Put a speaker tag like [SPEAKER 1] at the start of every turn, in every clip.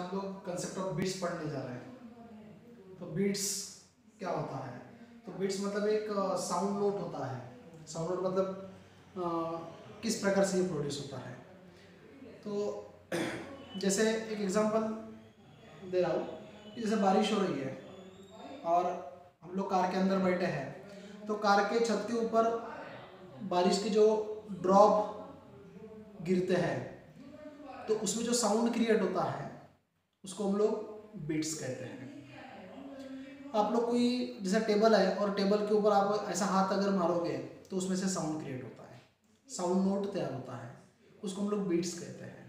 [SPEAKER 1] हम लोग concept of beats पढ़ने जा रहे हैं। तो बीट्स क्या होता है? तो बीट्स मतलब एक साउंड नोट होता है। साउंड नोट मतलब किस प्रकार से ये प्रोड्यूस होता है। तो जैसे एक एग्जांपल दे रहा हूँ कि जैसे बारिश हो रही है और हम लोग कार के अंदर बैठे हैं, तो कार के छत के ऊपर बारिश के जो ड्रॉप गिरते हैं तो उसमें जो साउंड क्रिएट होता है उसको हम लोग बीट्स कहते हैं। आप लोग कोई जैसा टेबल है और टेबल के ऊपर आप ऐसा हाथ अगर मारोगे तो उसमें से साउंड क्रिएट होता है, साउंड नोट तैयार होता है, उसको हम लोग बीट्स कहते हैं।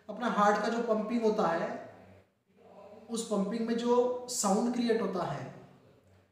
[SPEAKER 1] अपना हार्ट का जो पंपिंग होता है उस पंपिंग में जो साउंड क्रिएट होता है,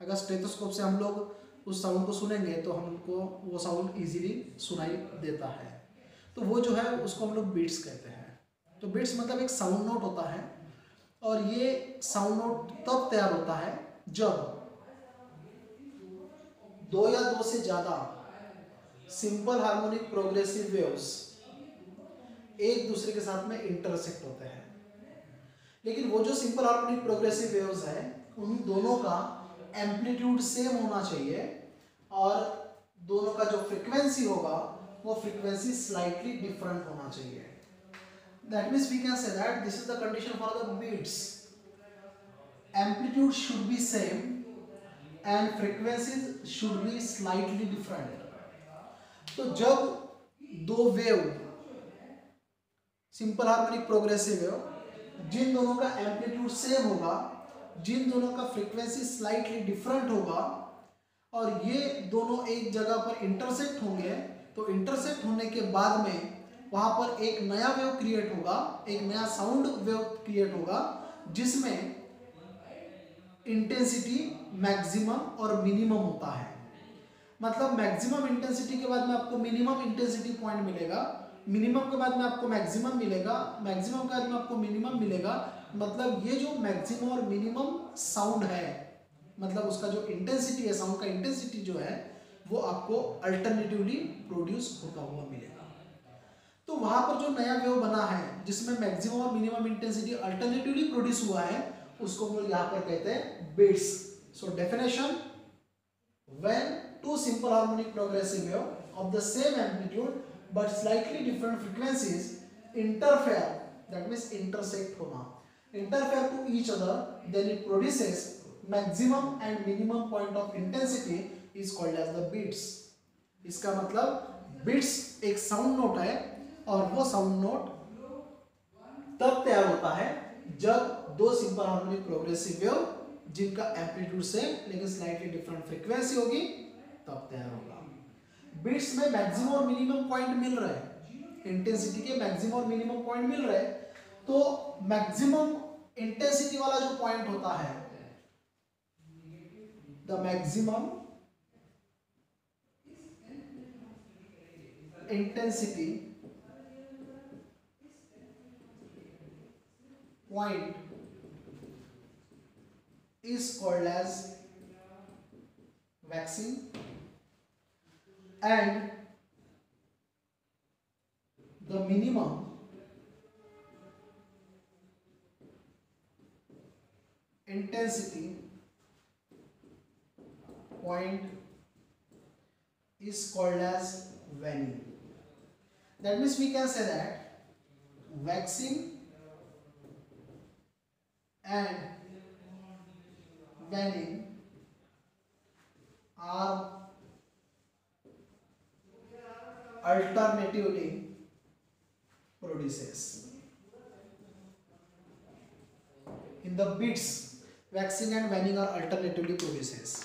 [SPEAKER 1] अगर स्टेथोस्कोप से हम लोग उस साउंड को सुनेंगे तो हमको वो साउंड इजीली सुनाई देता है। तो वो जो है उसको हम लोग बीट्स कहते हैं। तो बीट्स मतलब एक साउंड नोट होता है और ये साउंड नोट तब तैयार होता है जब दो या दो से ज्यादा सिंपल हार्मोनिक प्रोग्रेसिव वेव्स एक दूसरे के साथ में इंटरसेक्ट होते हैं। लेकिन वो जो सिंपल हार्मोनिक प्रोग्रेसिव वेव्स है उन दोनों का एम्पलीट्यूड सेम होना चाहिए और दोनों का जो फ्रीक्वेंसी होगा वो फ्रीक्वेंसी स्लाइटली डिफरेंट होना चाहिए। That means we can say that this is the condition for the beats. Amplitude should be same and frequencies should be slightly different. तो जब दो wave simple harmonic progressive wave जिन दोनों का amplitude same होगा, जिन दोनों का फ्रीक्वेंसी स्लाइटली डिफरेंट होगा और ये दोनों एक जगह पर इंटरसेक्ट होंगे, तो इंटरसेक्ट होने के बाद में वहां पर एक नया वेव क्रिएट होगा, एक नया साउंड वेव क्रिएट होगा जिसमें इंटेंसिटी मैक्सिमम और मिनिमम होता है। मतलब मैक्सिमम इंटेंसिटी के बाद में आपको मिनिमम इंटेंसिटी पॉइंट मिलेगा, मिनिमम के बाद में आपको मैक्सिमम मिलेगा, मैक्सिमम के बाद में आपको मिनिमम मिलेगा। मतलब ये जो मैक्सिमम और मिनिमम साउंड है, मतलब उसका जो इंटेंसिटी है, साउंड का इंटेंसिटी जो है वो आपको अल्टरनेटिवली प्रोड्यूस होता हुआ मिलेगा। तो वहां पर जो नया वेव बना है जिसमें मैक्सिमम और मिनिमम इंटेंसिटी अल्टरनेटिवली प्रोड्यूस हुआ है उसको हम लोग यहां पर कहते हैं beats. So definition, when two simple harmonic progressive wave of the same amplitude but slightly different frequencies interfere, that means intersect hona, interfere to each other, then it produces maximum and minimum point of intensity is called as the beats. इसका मतलब beats एक sound note है और वो sound note तब तैयार होता है जब दो सिंपल हार्मोनिक प्रोग्रेसिव वेव जिनका एम्पलीट्यूड सेम लेकिन स्लाइटली डिफरेंट फ्रीक्वेंसी होगी तब तैयार होगा। बीट्स में मैक्सिमम और मिनिमम पॉइंट मिल रहे हैं, इंटेंसिटी के मैक्सिमम और मिनिमम पॉइंट मिल रहे हैं। तो मैक्सिमम इंटेंसिटी वाला जो पॉइंट होता है, the maximum intensity point is called as waxing and the minimum intensity point is called as waning. That means we can say that waxing and waning are alternatively produces. In the beats, waxing and waning are alternatively produces.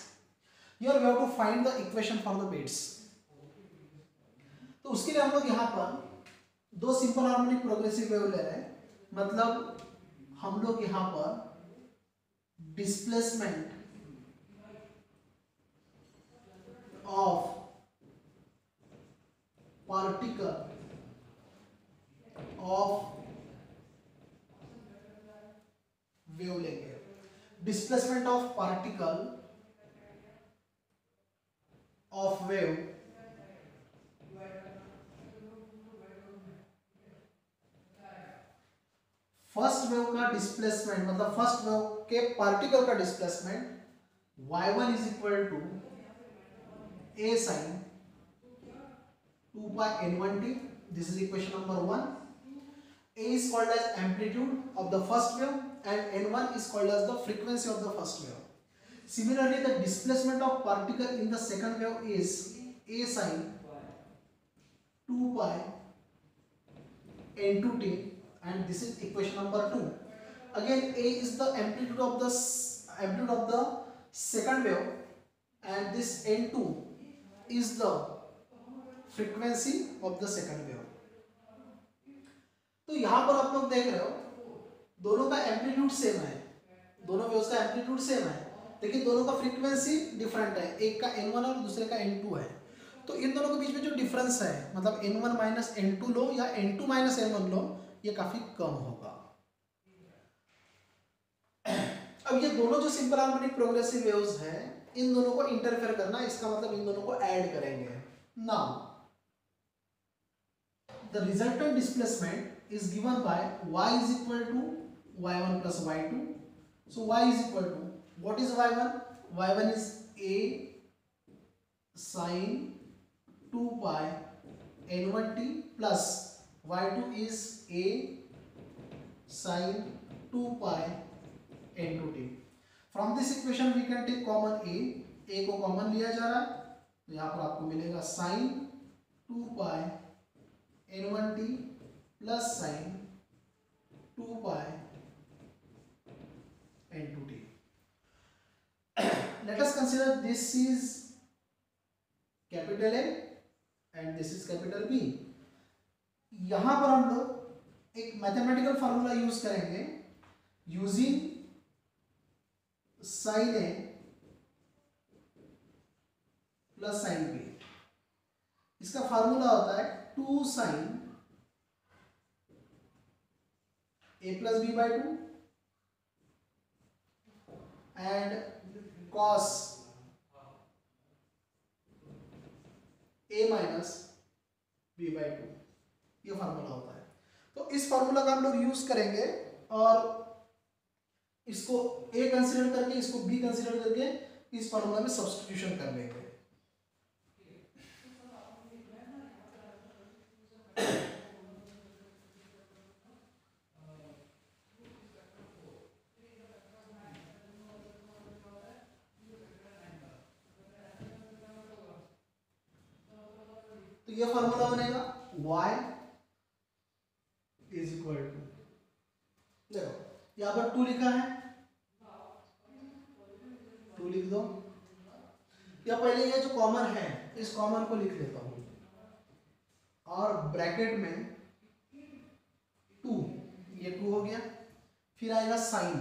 [SPEAKER 1] Here we have to find the equation for the beats. तो उसके लिए हम लोग यहाँ पर दो simple harmonic progressive wave ले रहे हैं। मतलब हम लोग यहाँ पर displacement of particle of wave लेंगे। displacement of particle of wave first wave का डिस्प्लेसमेंट मतलब फर्स्ट वेव के पार्टिकल का displacement y1 is equal to a sin 2 pi n1t. This is equation number 1. A is called as amplitude of the first wave and n1 is called as the frequency of the first wave. Similarly, the displacement of particle in the second wave is a sin 2 pi n2t and this is equation number 2. Again, a is the amplitude of the second wave and this n2 is the frequency of the second wave. तो यहां पर आप लोग देख रहे हो दोनों का एम्पलीट्यूड सेम है, दोनों वेव्स का एम्पलीट्यूड सेम है, लेकिन दोनों का फ्रीक्वेंसी डिफरेंट है, एक का n1 और दूसरे का n2 है। तो इन दोनों के बीच में जो डिफरेंस है मतलब n1 माइनस n2 लो या n2 माइनस n1 लो, ये काफी कम होगा। अब ये दोनों जो सिंपल हार्मोनिक प्रोग्रेसिव वेव्स हैं, इन दोनों को इंटरफेयर करना, इसका मतलब इन दोनों को ऐड करेंगे। Now the resultant displacement is given by y is equal to y1 plus y2. So y is equal to, what is y1? y1 is a sin 2 pi n1t plus y2 is a sin 2 pi n2t. From this equation we can take common a को common लिया जा रहा है, तो यहाँ पर आपको मिलेगा sin 2 pi n1t plus sin 2 pi n2t. Let us consider this is capital A and this is capital B. यहाँ पर हम लोग एक मैथमेटिकल फार्मूला यूज करेंगे using sin A plus sin B. इसका फार्मूला होता है 2 sin a plus b by 2 and cos a minus b by 2, ये फार्मूला होता है। तो इस फार्मूला का हम लोग यूज करेंगे और इसको a कंसीडर करके इसको b कंसीडर करके इस फार्मूला में सब्स्टिट्यूशन कर लेंगे। तो ये फार्मूला बनेगा y इज इक्वल टू, देखो यहां पर 2 लिखा है, 2 लिख दो, या पहले ये जो कॉमन है इस कॉमन को लिख लेता हूं और ब्रैकेट में 2, ये 2 हो गया, फिर आएगा साइन,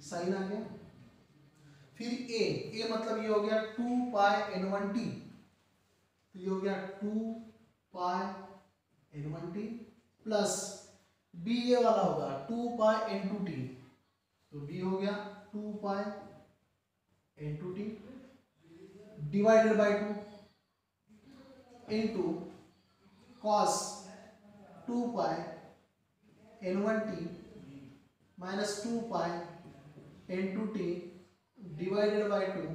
[SPEAKER 1] साइन आ गया, फिर a मतलब ये हो गया 2 पाई n1t, तो ये हो गया 2 पाई n1t प्लस b ये वाला होगा 2 पाई n2t, तो b हो गया 2 पाई n2t divided by 2 into cos 2 pi n1t minus 2 pi n2t divided by 2।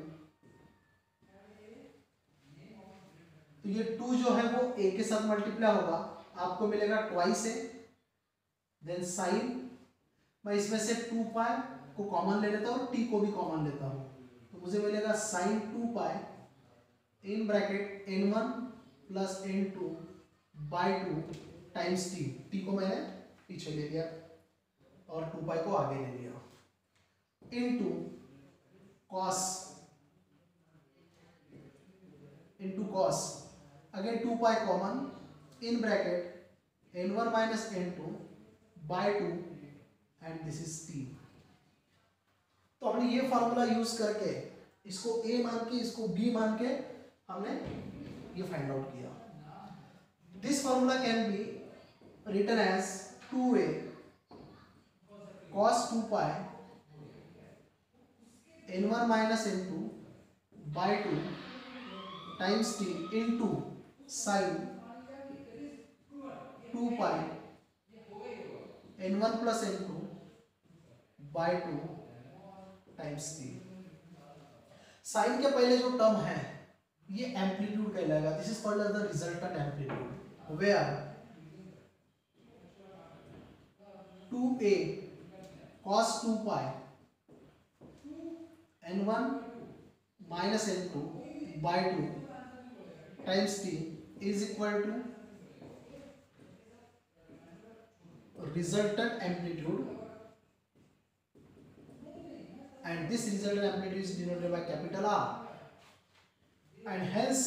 [SPEAKER 1] तो ये 2 जो है वो a के साथ मल्टीप्लाई होगा, आपको मिलेगा ट्वाइस a, देन साइन, मैं इसमें से 2 पाई को कॉमन ले लेता हूँ, t को भी कॉमन लेता हूँ, तो मुझे मिलेगा sine 2 pi in bracket n1 plus n2 by 2 times t को मैंने पीछे ले लिया और 2 पाई को आगे ले लिया, into cos again 2 pi common in bracket n1 minus n2 by 2 and this is t। तो हमने ये फार्मूला यूज करके इसको a मान के इसको b मान के हमने ये फाइंड आउट किया। This formula can be written as 2a cos 2 pi n1 minus n2 by 2 times t into sine 2 pi n1 plus n2 by 2 times t। Sine के पहले जो टर्म है ये एम्पलीट्यूड कहलाएगा। This is called as the resultant amplitude, where 2a cos 2 pi n1 minus n2 by 2 times t is equal to resultant amplitude, and this resultant amplitude is denoted by capital R, and hence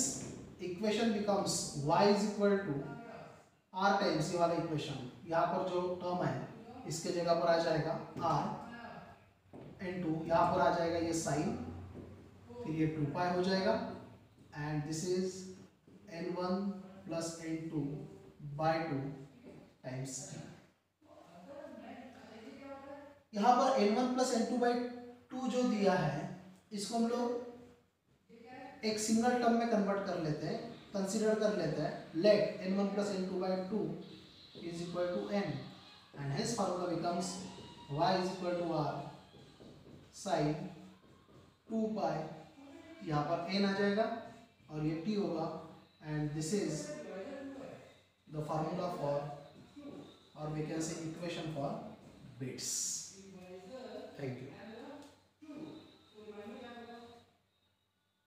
[SPEAKER 1] equation becomes y is equal to r times ये वाला equation, यहाँ पर जो term है इसके जगह पर आ जाएगा r into, यहाँ पर आ जाएगा ये साइन, फिर ये 2 पाई हो जाएगा, and this is n1 plus n2 by 2 times t। यहाँ पर n1 प्लस n2 बाई 2 जो दिया है इसको हम लोग एक सिंगल टर्म में कन्वर्ट कर लेते हैं, कंसीडर कर लेते हैं। Let n1 plus n2 by 2 is equal to n, and hence formula becomes y is equal to r sine 2 pi, यहाँ पर n आ जाएगा और ये t होगा, and this is the formula for, और we can say equation for beats. Thank you.